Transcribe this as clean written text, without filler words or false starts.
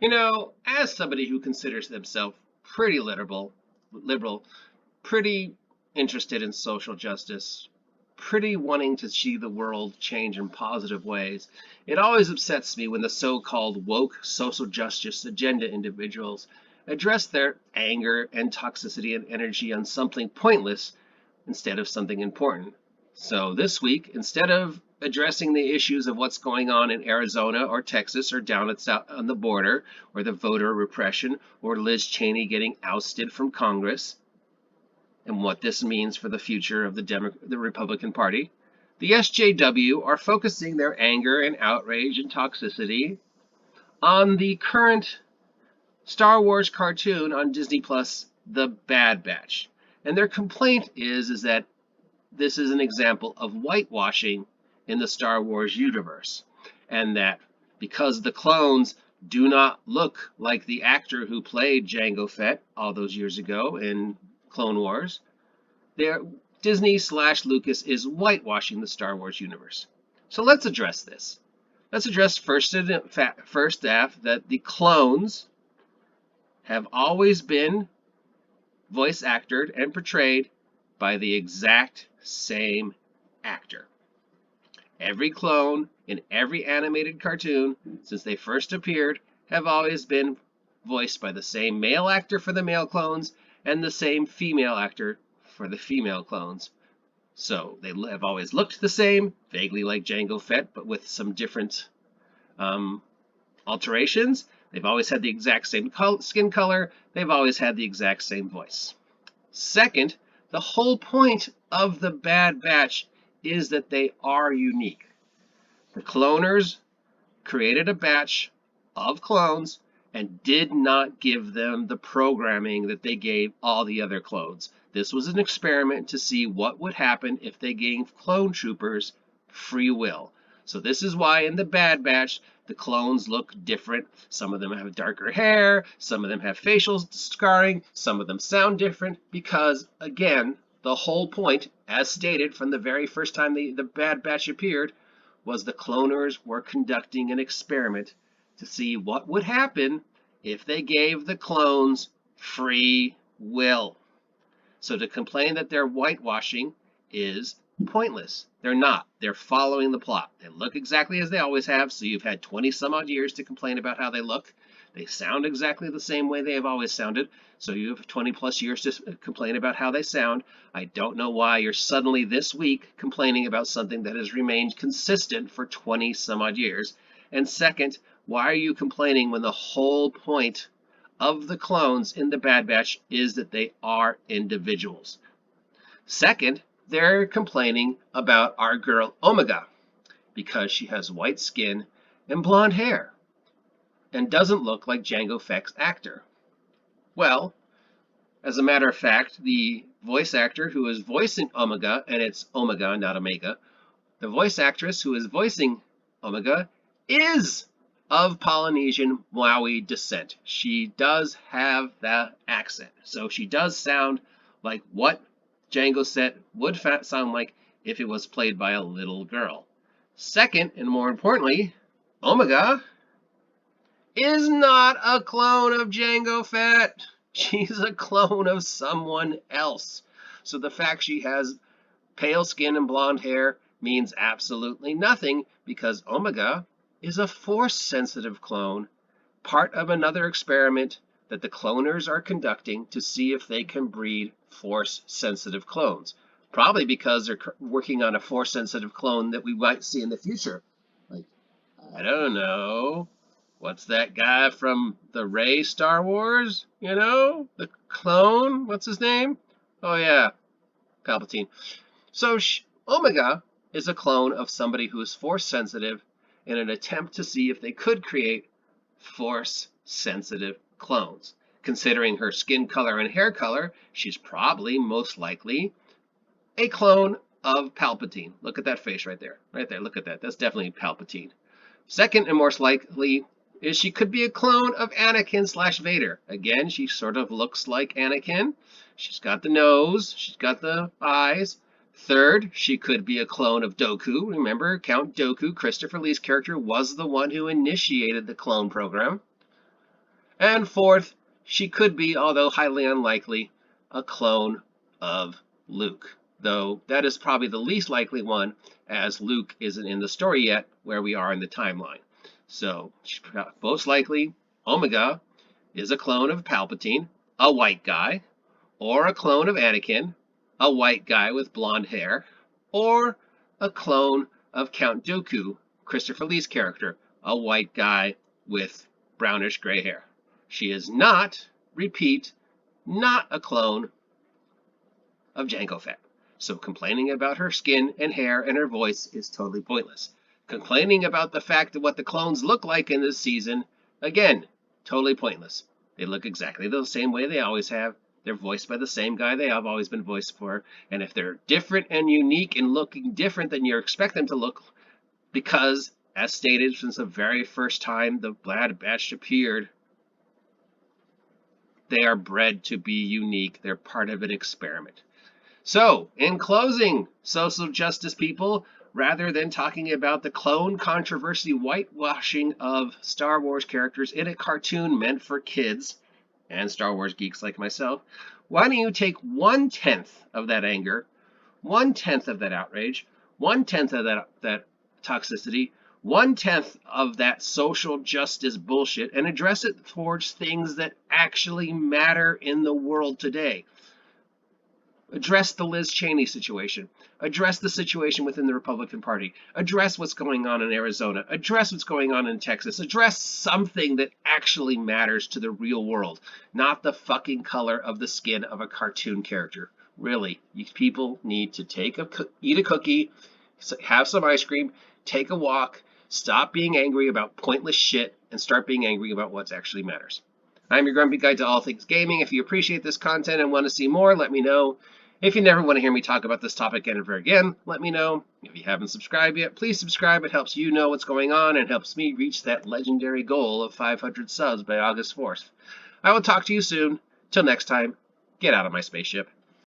As somebody who considers themselves pretty liberal, pretty interested in social justice, pretty wanting to see the world change in positive ways, it always upsets me when the so-called woke social justice agenda individuals address their anger and toxicity and energy on something pointless instead of something important. So this week, instead of addressing the issues of what's going on in Arizona or Texas or down at south on the border, or the voter repression, or Liz Cheney getting ousted from Congress, and what this means for the future of the Republican Party, the SJW are focusing their anger and outrage and toxicity on the current Star Wars cartoon on Disney Plus, The Bad Batch. And their complaint is that this is an example of whitewashing in the Star Wars universe, and that because the clones do not look like the actor who played Jango Fett all those years ago in Clone Wars, Disney/Lucas is whitewashing the Star Wars universe. So let's address this. Let's address first off that the clones have always been voice acted and portrayed by the exact same actor. Every clone in every animated cartoon since they first appeared have always been voiced by the same male actor for the male clones and the same female actor for the female clones. So they have always looked the same, vaguely like Jango Fett, but with some different alterations. They've always had the exact same skin color. They've always had the exact same voice. Second, the whole point of the Bad Batch is that they are unique. The cloners created a batch of clones and did not give them the programming that they gave all the other clones. This was an experiment to see what would happen if they gave clone troopers free will. So this is why in the Bad Batch, the clones look different. Some of them have darker hair, some of them have facial scarring, some of them sound different, because, again, the whole point, as stated from the very first time the Bad Batch appeared, was the cloners were conducting an experiment to see what would happen if they gave the clones free will. So to complain that they're whitewashing is pointless. They're not. They're following the plot. They look exactly as they always have, so you've had 20 some odd years to complain about how they look. They sound exactly the same way they have always sounded, so you have 20 plus years to complain about how they sound. I don't know why you're suddenly this week complaining about something that has remained consistent for 20 some odd years. And second, why are you complaining when the whole point of the clones in the Bad Batch is that they are individuals? Second, they're complaining about our girl Omega because she has white skin and blonde hair and doesn't look like Jango Fett's actor. Well, as a matter of fact, the voice actor who is voicing Omega, and it's Omega, not Omega, the voice actress who is voicing Omega is of Polynesian Maori descent. She does have that accent, so she does sound like what Jango Fett would sound like if it was played by a little girl. Second, and more importantly, Omega is not a clone of Jango Fett. She's a clone of someone else. So the fact she has pale skin and blonde hair means absolutely nothing, because Omega is a Force-sensitive clone, part of another experiment that the cloners are conducting to see if they can breed Force-sensitive clones. Probably because they're working on a Force-sensitive clone that we might see in the future. Like, I don't know, what's that guy from the Rey Star Wars? The clone? What's his name? Oh yeah, Palpatine. So Omega is a clone of somebody who is Force-sensitive in an attempt to see if they could create Force-sensitive clones. Considering her skin color and hair color, she's probably most likely a clone of Palpatine. Look at that face right there. Right there, look at that. That's definitely Palpatine. Second, and most likely, is she could be a clone of Anakin/Vader. Again, she sort of looks like Anakin. She's got the nose, she's got the eyes. Third, she could be a clone of Dooku. Remember, Count Dooku, Christopher Lee's character, was the one who initiated the clone program. And fourth, she could be, although highly unlikely, a clone of Luke. Though that is probably the least likely one, as Luke isn't in the story yet where we are in the timeline. So, most likely, Omega is a clone of Palpatine, a white guy, or a clone of Anakin, a white guy with blonde hair, or a clone of Count Dooku, Christopher Lee's character, a white guy with brownish gray hair. She is not, repeat, not a clone of Jango Fett. So complaining about her skin and hair and her voice is totally pointless. Complaining about the fact of what the clones look like in this season, again, totally pointless. They look exactly the same way they always have. They're voiced by the same guy they have always been voiced for. And if they're different and unique and looking different than you expect them to look, because, as stated since the very first time the Bad Batch appeared, they are bred to be unique. They're part of an experiment. So, in closing, social justice people, rather than talking about the clone controversy whitewashing of Star Wars characters in a cartoon meant for kids and Star Wars geeks like myself, why don't you take 1/10 of that anger, 1/10 of that outrage, 1/10 of that toxicity, 1/10 of that social justice bullshit, and address it towards things that actually matter in the world today. Address the Liz Cheney situation. Address the situation within the Republican Party. Address what's going on in Arizona. Address what's going on in Texas. Address something that actually matters to the real world, not the fucking color of the skin of a cartoon character. Really, you people need to eat a cookie, have some ice cream, take a walk, stop being angry about pointless shit, and start being angry about what actually matters. I'm your grumpy guide to all things gaming. If you appreciate this content and want to see more, let me know. If you never want to hear me talk about this topic ever again, let me know. If you haven't subscribed yet, please subscribe. It helps you know what's going on and helps me reach that legendary goal of 500 subs by August 4th. I will talk to you soon. Till next time, get out of my spaceship.